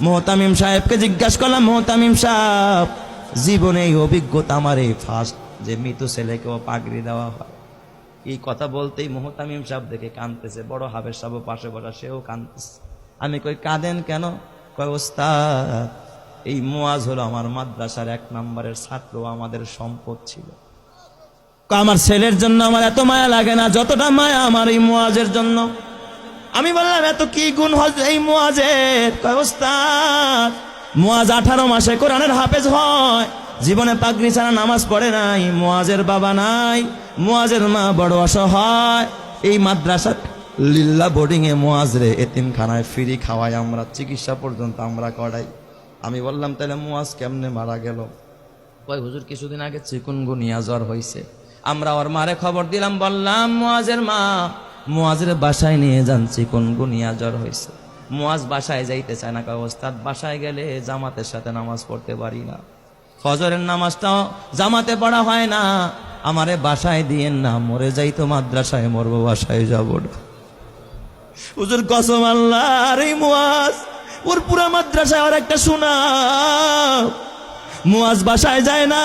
মোহতামিম সাহেবকে জিজ্ঞাসা করলাম, মোহতামিম সাহেব, জীবনে এই অভিজ্ঞতা আমার এই ফার্স্ট যে মৃত ছেলেকেও পাগড়ি দেওয়া হয়। এই কথা বলতেই মোহতামিম সাহেব দেখে কাঁদতেছে, বড় হাফেজ সাহেব পাশে বসা, সেও কাঁদতেছে। আমি কই কাঁদেন কেন? কয় ওস্তাদ, এই মুয়াজ হলো আমার মাদ্রাসার 1 নম্বরের ছাত্র, আমাদের সম্পদ ছিল। আমার ছেলের জন্য আমার এত মায়া লাগে না যতটা মায়া আমার এই মুয়াজের জন্য। আমি বললাম, এত কি গুণ হয় এই মুয়াজের? কয় ওস্তাদ, মুয়াজ 18 মাসে কোরআনের হাফেজ হয়, জীবনে পাগড়ি ছাড়া নামাজ পড়ে নাই, মুয়াজের বাবা নাই, মুয়াজের মা বড় অসহায়, এই মাদ্রাসা লিল্লা বোর্ডিং এ মুয়াজ রে এতিমখানায় ফ্রি খাওয়াই, আমরা চিকিৎসা পর্যন্ত আমরা করাই। আমি বললাম, তাহলে মুয়াজ কেমনে মারা গেল? কয় হুজুর, কিছুদিন আগে চিকুনগুনিয়া জ্বর হয়েছে, আমরা ওর মারে খবর দিলাম, বললাম মুয়াজের মা, মুয়াজের বাসায় নিয়ে যান, চিকুনগুনিয়া জ্বর হয়েছে। মুয়াজ বাসায় যাইতে চায় না। কয় ওস্তাদ, বাসায় গেলে জামাতের সাথে নামাজ পড়তে পারি না, ফজরের নামাজটাও জামাতে পড়া হয় না, আমারে বাসায় দিয়েন না, মরে যাইতো মাদ্রাসায় মরবো, বাসায় যাব না। হুজুর কসম আল্লাহ, আর এই মুয়াজ, ওর পুরা মাদ্রাসায় আর একটা সুনাম, মুয়াজ বাসায় যায় না,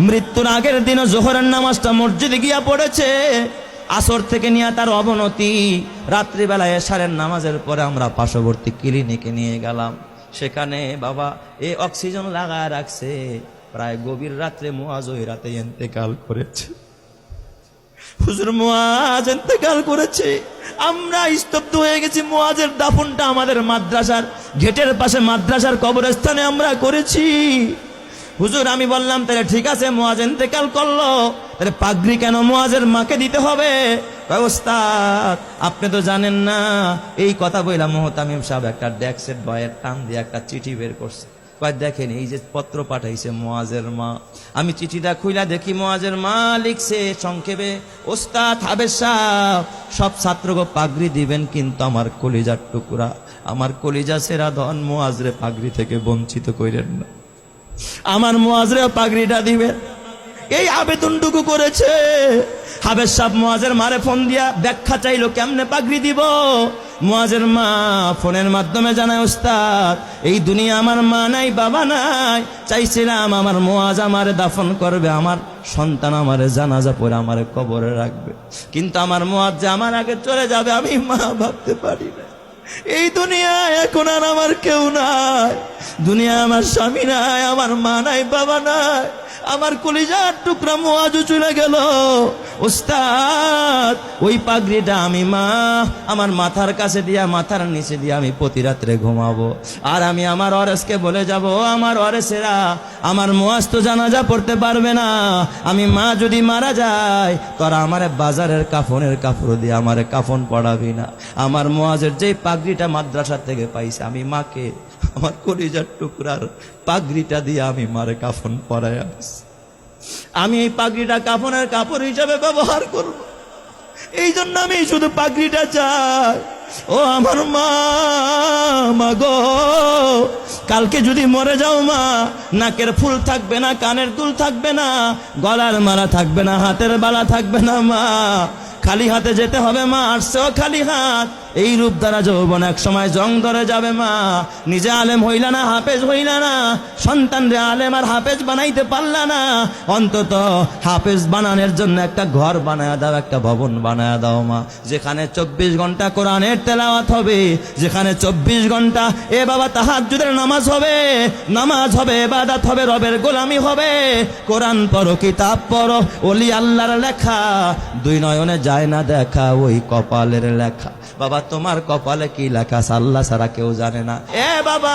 মৃত্যুর আগের দিনও জোহরের নামাজটা মসজিদে গিয়া পড়েছে, আসর থেকে নিয়ে তার অবনতি, রাত্রিবেলায় এশারের নামাজের পরে আমরা পার্শ্ববর্তী ক্লিনিকে নিয়ে গেলাম, সেখানে বাবা এই অক্সিজেন লাগায় রাখছে, প্রায় গভীর রাত্রে মুয়াজ ওই রাতে ইন্তেকাল করেছে। হুজুর, মুয়াজ ইন্তেকাল করেছে, আমরা স্তব্ধ হয়ে গেছি। মুয়াজের দাফনটা আমাদের মাদ্রাসার গেটের পাশে মাদ্রাসার কবরস্থানে আমরা করেছি। হুজুর, আমি বললাম, তাহলে ঠিক আছে, মুয়াজ ইন্তেকাল করলো, তাহলে পাগড়ি কেন মুয়াজের মাকে দিতে হবে? ওস্তাদ, আপনি তো জানেন না। এই কথা বললাম, মোহতামিম সাহেব একটা ডেস্কের ডয়ের টান দিয়ে একটা চিঠি বের করছে। কয় দেখেন, এই যে পত্র পাঠাইছে মুয়াজের মা। আমি চিঠিটা খুইলা দেখি, মুয়াজের মা লিখছে সংক্ষেপে, ওস্তাদ হাফেজ সাহেব, সব ছাত্রকে পাগড়ি দিবেন, কিন্তু আমার কলিজার টুকরা, আমার কলিজা সেরা ধন মুয়াজরে পাগড়ি থেকে বঞ্চিত কইরেন না, আমার মুয়াজরে পাগড়িটা দিবেন। এই আবেদনটুকু করেছে। হাফেজ সাহেব মুয়াজের মারে ফোন দিয়া ব্যাখ্যা চাইলো, কেমনে পাগড়ি দিব? মুয়াজের মা ফোনের মাধ্যমে জানায়, ওস্তাদ, এই দুনিয়া আমার মা নাই, বাবা নাই, চাইছিলাম আমার মুয়াজ আমারে দাফন করবে, আমার সন্তান আমারে জানাজা পড়ে আমারে কবরে রাখবে, কিন্তু আমার মুয়াজ যে আমার আগে চলে যাবে, আমি মা ভাবতে পারি না। এই দুনিয়ায় এখন আর আমার কেউ নাই, দুনিয়া আমার স্বামী নাই, আমার মা নাই, বাবা নাই, আমার কলিজার টুকরা মুয়াজও চলে গেল। ওস্তাদ, ওই পাগড়িটা আমি মা আমার মাথার কাছে দিয়া, মাথার নিচে দিয়া আমি প্রতি রাত্রে ঘুমাবো, আর আমি আমার ওয়ারেসকে বলে যাব, আমার ওয়ারেসেরা, আমার মুয়াজ তো জানাজা পড়তে পারবে না, আমি মা যদি মারা যায়, তোরা আমারে বাজারের কাফনের কাপড় দিয়ে আমারে কাফন পড়াবি না, আমার মুয়াজের যে পাগড়িটা মাদ্রাসা থেকে পাইছে, আমি মাকে আমার কলিজার টুকরার পাগড়িটা দিয়ে আমি মারে কাফন পরাই আনছি। আমি এই পাগড়িটা কাফনের কাপড় হিসাবে ব্যবহার করব, এই জন্য আমি শুধু পাগড়িটা চাই। ও আমার মা, মা গো, কালকে যদি মরে যাও মা, নাকের ফুল থাকবে না, কানের দুল থাকবে না, গলার মালা থাকবে না, হাতের বালা থাকবে না মা, খালি হাতে যেতে হবে মা, আসছেও খালি হাত। এই রূপ দ্বারা যৌবন এক সময় জং ধরে যাবে মা, নিজে আলেম হইলা না, হাফেজ হইলা না, সন্তান রে আলেম আর হাফেজ বানাইতে পারলা না, অন্তত হাফেজ বানানোর জন্য একটা ঘর বানায়া দাও, একটা ভবন বানায়া দাও মা, যেখানে 24 ঘন্টা কোরআনের তেলাওয়াত হবে, যেখানে 24 ঘন্টা এ বাবা তাহাজ্জুদের নামাজ হবে, নামাজ হবে, ইবাদত হবে, রবের গোলামি হবে, কোরআন পড়ো, কিতাব পড়ো, ওলি আল্লাহর লেখা, 2 নয়নে যায় না দেখা, ওই কপালের লেখা। বাবা, তোমার কপালে কি লেখা আল্লাহ ছাড়া কেউ জানে না। এ বাবা।